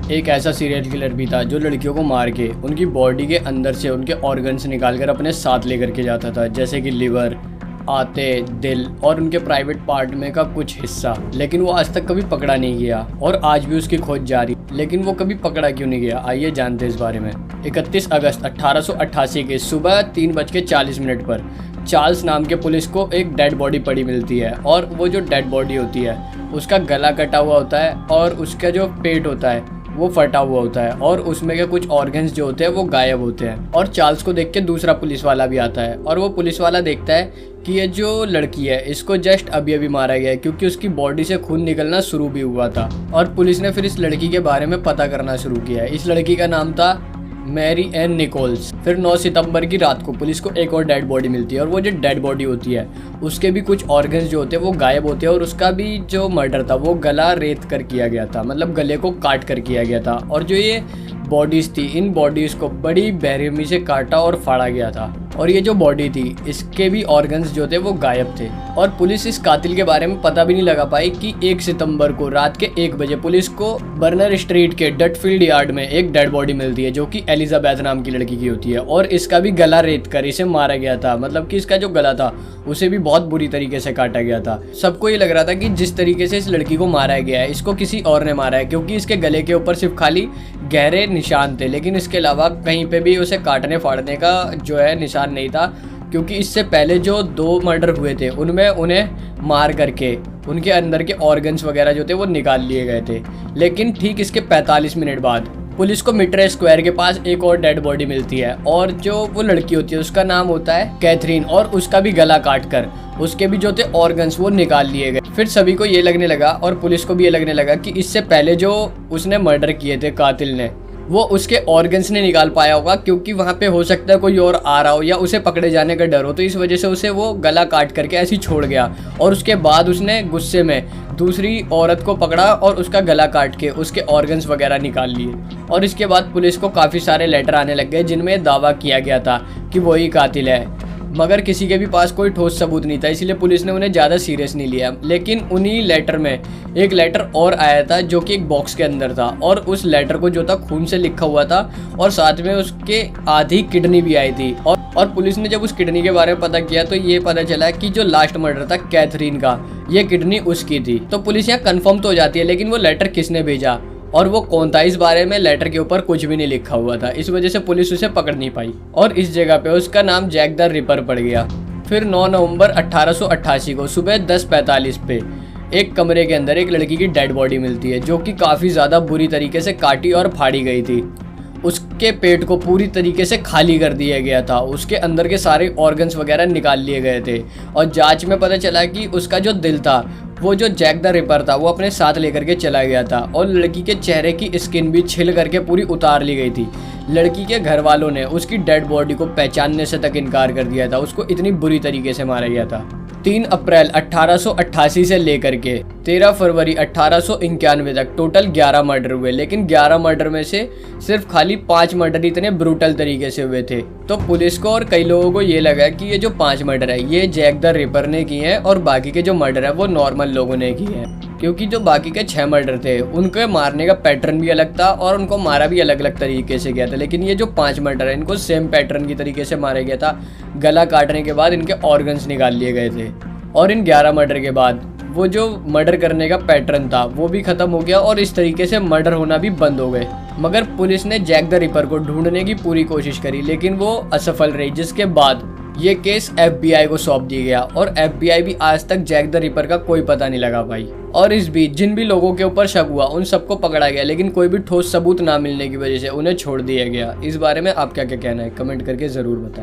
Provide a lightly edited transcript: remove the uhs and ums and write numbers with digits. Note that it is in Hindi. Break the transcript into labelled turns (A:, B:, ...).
A: एक ऐसा सीरियल किलर भी था जो लड़कियों को मार के उनकी बॉडी के अंदर से उनके ऑर्गन्स निकाल कर अपने साथ लेकर के जाता था, जैसे कि लिवर, आते, दिल और उनके प्राइवेट पार्ट में का कुछ हिस्सा। लेकिन वो आज तक कभी पकड़ा नहीं गया और आज भी उसकी खोज जारी। लेकिन वो कभी पकड़ा क्यों नहीं गया, आइए जानते हैं इस बारे में। 31 अगस्त 1888 के सुबह 3:40 पर चार्ल्स नाम के पुलिस को एक डेड बॉडी पड़ी मिलती है। और वो जो डेड बॉडी होती है उसका गला कटा हुआ होता है और उसका जो पेट होता है वो फटा हुआ होता है और उसमें के कुछ ऑर्गन्स जो होते हैं वो गायब होते हैं। और चार्ल्स को देख के दूसरा पुलिस वाला भी आता है और वो पुलिस वाला देखता है कि ये जो लड़की है इसको जस्ट अभी अभी मारा गया है, क्योंकि उसकी बॉडी से खून निकलना शुरू भी हुआ था। और पुलिस ने फिर इस लड़की के बारे में पता करना शुरू किया। इस लड़की का नाम था मैरी एन निकोल्स। फिर 9 सितंबर की रात को पुलिस को एक और डेड बॉडी मिलती है और वो जो डेड बॉडी होती है उसके भी कुछ ऑर्गन्स जो होते हैं वो गायब होते हैं और उसका भी जो मर्डर था वो गला रेत कर किया गया था, मतलब गले को काट कर किया गया था। और जो ये बॉडीज़ थी, इन बॉडीज़ को बड़ी बेरहमी से काटा और फाड़ा गया था। और ये जो बॉडी थी इसके भी ऑर्गन्स जो थे वो गायब थे। और पुलिस इस कातिल के बारे में पता भी नहीं लगा पाई कि 1 सितंबर को रात के 1 बजे पुलिस को बर्नर स्ट्रीट के डटफील्ड यार्ड में एक डेड बॉडी मिलती है जो कि एलिजाबेथ नाम की लड़की की होती है। और इसका भी गला रेत कर इसे मारा गया था, मतलब कि इसका जो गला था उसे भी बहुत बुरी तरीके से काटा गया था। सबको ये लग रहा था कि जिस तरीके से इस लड़की को मारा गया है इसको किसी और ने मारा है, क्योंकि इसके गले के ऊपर सिर्फ खाली गहरे निशान थे, लेकिन इसके अलावा कहीं पे भी उसे काटने फाड़ने का जो है निशान नहीं था। क्योंकि इससे पहले जो 2 मर्डर हुए थे उनमें उन्हें मार करके उनके अंदर के ऑर्गन्स वगैरह जो थे वो निकाल लिए गए थे। लेकिन ठीक इसके 45 मिनट बाद पुलिस को मिट्रे स्क्वायर के पास एक और डेड बॉडी मिलती है और जो वो लड़की होती है उसका नाम होता है कैथरीन और उसका भी गला काट कर उसके भी जो थे ऑर्गन्स वो निकाल लिए गए। फिर सभी को ये लगने लगा और पुलिस को भी ये लगने लगा कि इससे पहले जो उसने मर्डर किए थे कातिल ने वो उसके ऑर्गन्स ने निकाल पाया होगा, क्योंकि वहाँ पे हो सकता है कोई और आ रहा हो या उसे पकड़े जाने का डर हो, तो इस वजह से उसे वो गला काट करके ऐसे ही छोड़ गया। और उसके बाद उसने गुस्से में दूसरी औरत को पकड़ा और उसका गला काट के उसके ऑर्गन्स वगैरह निकाल लिए। और इसके बाद पुलिस को काफ़ी सारे लेटर आने लग गए जिनमें दावा किया गया था कि वही कातिल है, मगर किसी के भी पास कोई ठोस सबूत नहीं था, इसलिए पुलिस ने उन्हें ज़्यादा सीरियस नहीं लिया। लेकिन उन्हीं लेटर में एक लेटर और आया था जो कि एक बॉक्स के अंदर था और उस लेटर को जो था खून से लिखा हुआ था और साथ में उसके आधी किडनी भी आई थी। और पुलिस ने जब उस किडनी के बारे में पता किया तो ये पता चला कि जो लास्ट मर्डर था कैथरीन का, ये किडनी उसकी थी। तो पुलिस यहाँ कन्फर्म तो हो जाती है, लेकिन वो लेटर किसने भेजा और वो कौन था इस बारे में लेटर के ऊपर कुछ भी नहीं लिखा हुआ था। इस वजह से पुलिस उसे पकड़ नहीं पाई और इस जगह पे उसका नाम जैक द रिपर पड़ गया। फिर 9 नवंबर 1888 को सुबह 10:45 पे एक कमरे के अंदर एक लड़की की डेड बॉडी मिलती है जो कि काफ़ी ज़्यादा बुरी तरीके से काटी और फाड़ी गई थी। उसके पेट को पूरी तरीके से खाली कर दिया गया था, उसके अंदर के सारे ऑर्गन्स वगैरह निकाल लिए गए थे। और जांच में पता चला कि उसका जो दिल था वो जो जैक द रिपर था वो अपने साथ लेकर के चला गया था। और लड़की के चेहरे की स्किन भी छिल करके पूरी उतार ली गई थी। लड़की के घर वालों ने उसकी डेड बॉडी को पहचानने से तक इनकार कर दिया था, उसको इतनी बुरी तरीके से मारा गया था। 3 अप्रैल 1888 से लेकर के 13 फरवरी 1891 तक टोटल 11 मर्डर हुए, लेकिन 11 मर्डर में से सिर्फ खाली 5 मर्डर इतने ब्रूटल तरीके से हुए थे। तो पुलिस को और कई लोगों को ये लगा कि ये जो 5 मर्डर है ये जैक द रिपर ने किए हैं और बाकी के जो मर्डर है वो नॉर्मल लोगों ने किए हैं, क्योंकि जो बाकी के 6 मर्डर थे उनके मारने का पैटर्न भी अलग था और उनको मारा भी अलग अलग तरीके से गया था। लेकिन ये जो 5 मर्डर है इनको सेम पैटर्न की तरीके से मारा गया था। गला काटने के बाद इनके ऑर्गन्स निकाल लिए गए थे और इन 11 मर्डर के बाद वो जो मर्डर करने का पैटर्न था वो भी खत्म हो गया और इस तरीके से मर्डर होना भी बंद हो गए। मगर पुलिस ने जैक द रिपर को ढूंढने की पूरी कोशिश करी, लेकिन वो असफल रही, जिसके बाद ये केस FBI को सौंप दिया गया और FBI भी आज तक जैक द रिपर का कोई पता नहीं लगा पाई। और इस बीच जिन भी लोगों के ऊपर शक हुआ उन सबको पकड़ा गया, लेकिन कोई भी ठोस सबूत ना मिलने की वजह से उन्हें छोड़ दिया गया। इस बारे में आप क्या क्या कहना है कमेंट करके ज़रूर बताएं।